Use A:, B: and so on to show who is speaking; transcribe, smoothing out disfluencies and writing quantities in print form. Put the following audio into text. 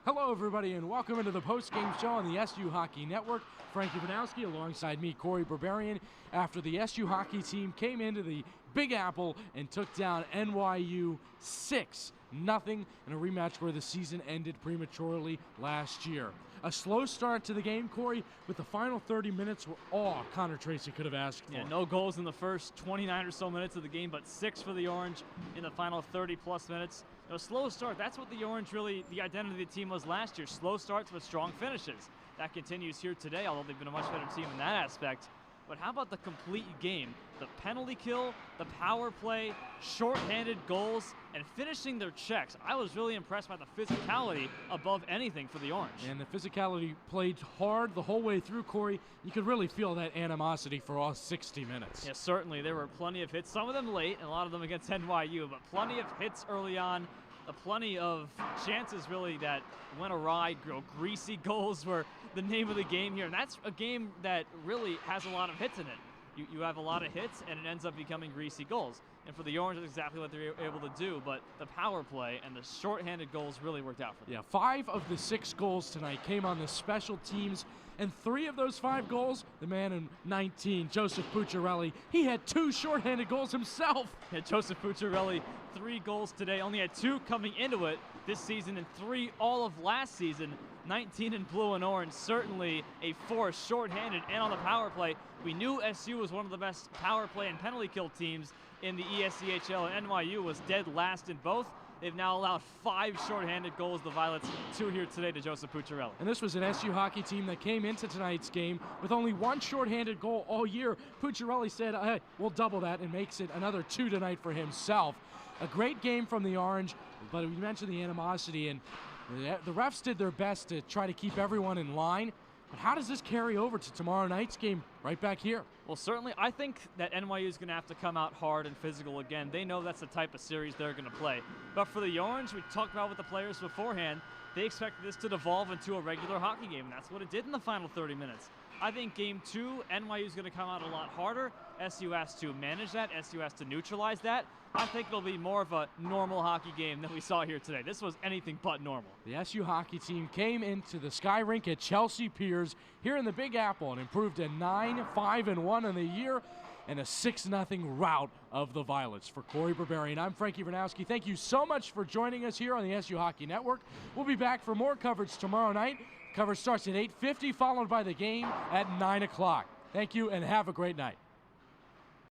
A: Hello, everybody, and welcome into the Postgame show on the SU Hockey Network. Frankie Vernouski alongside me, Cory Berberian, after the SU hockey team came into the Big Apple and took down NYU 6-0 in a rematch where the season ended prematurely last year. A slow start to the game, Cory, with the final 30 minutes were all Connor Tracy could have asked for.
B: Yeah, no goals in the first 29 or so minutes of the game, but 6 for the Orange in the final 30-plus minutes. A slow start, that's what the Orange really, the identity of the team was last year. Slow starts with strong finishes. That continues here today, although they've been a much better team in that aspect. But how about the complete game? The penalty kill, the power play, shorthanded goals, and finishing their checks. I was really impressed by the physicality above anything for the Orange.
A: And the physicality played hard the whole way through, Cory. You could really feel that animosity for all 60 minutes.
B: Yeah, certainly. There were plenty of hits, some of them late, and a lot of them against NYU, but plenty of hits early on. Plenty of chances really that went awry. Greasy goals were the name of the game here, and that's a game that really has a lot of hits in it. You have a lot of hits, and it ends up becoming greasy goals. And for the Orange, that's exactly what they're able to do, but the power play and the shorthanded goals really worked out for them.
A: Yeah, 5 of the 6 goals tonight came on the special teams, and 3 of those 5 goals, the man in 19, Joseph Pucciarelli, he had 2 shorthanded goals himself.
B: Yeah, Joseph Pucciarelli, 3 goals today, only had 2 coming into it this season and 3 all of last season. 19 in blue and orange, certainly a force, shorthanded and on the power play. We knew SU was one of the best power play and penalty kill teams in the ESCHL, and NYU was dead last in both. They've now allowed 5 shorthanded goals, the Violets, 2 here today to Joseph Pucciarelli.
A: And this was an SU hockey team that came into tonight's game with only 1 shorthanded goal all year. Pucciarelli said, hey, we'll double that, and makes it another 2 tonight for himself. A great game from the Orange, but we mentioned the animosity, and the refs did their best to try to keep everyone in line. But how does this carry over to tomorrow night's game right back here?
B: Well, certainly, I think that NYU is going to have to come out hard and physical again. They know that's the type of series they're going to play. But for the Orange, we talked about with the players beforehand, they expected this to devolve into a regular hockey game, and that's what it did in the final 30 minutes. I think Game 2, NYU is going to come out a lot harder. SU has to manage that. SU has to neutralize that. I think it'll be more of a normal hockey game than we saw here today. This was anything but normal.
A: The SU hockey team came into the Sky Rink at Chelsea Piers here in the Big Apple and improved to 9-5-1 in the year and a 6-0 rout of the Violets. For Cory Berberian, I'm Frankie Vernouski. Thank you so much for joining us here on the SU Hockey Network. We'll be back for more coverage tomorrow night. Coverage starts at 8:50, followed by the game at 9 o'clock. Thank you and have a great night.